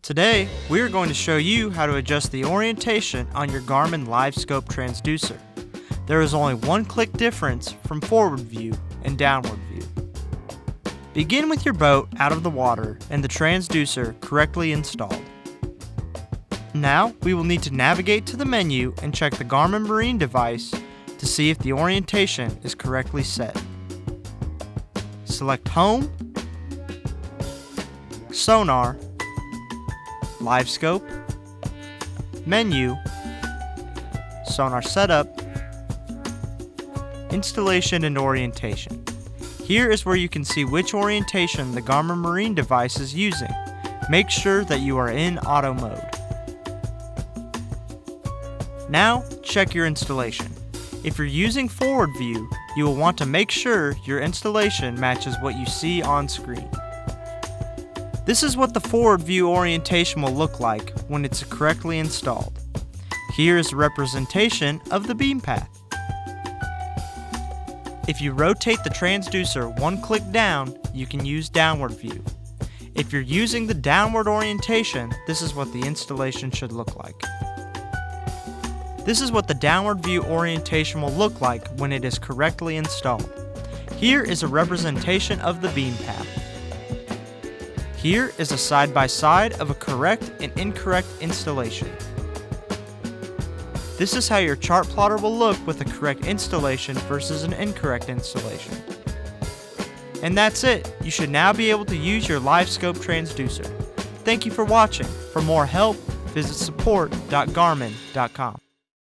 Today, we are going to show you how to adjust the orientation on your Garmin LiveScope Transducer. There is only one click difference from forward view and downward view. Begin with your boat out of the water and the transducer correctly installed. Now, we will need to navigate to the menu and check the Garmin Marine device to see if the orientation is correctly set. Select Home, Sonar, LiveScope, Menu, Sonar Setup, Installation and Orientation. Here is where you can see which orientation the Garmin Marine device is using. Make sure that you are in auto mode. Now, check your installation. If you're using forward view, you will want to make sure your installation matches what you see on screen. This is what the forward view orientation will look like when it's correctly installed. Here is a representation of the beam path. If you rotate the transducer one click down, you can use downward view. If you're using the downward orientation, this is what the installation should look like. This is what the downward view orientation will look like when it is correctly installed. Here is a representation of the beam path. Here is a side-by-side of a correct and incorrect installation. This is how your chart plotter will look with a correct installation versus an incorrect installation. And that's it. You should now be able to use your LiveScope transducer. Thank you for watching. For more help, visit support.garmin.com.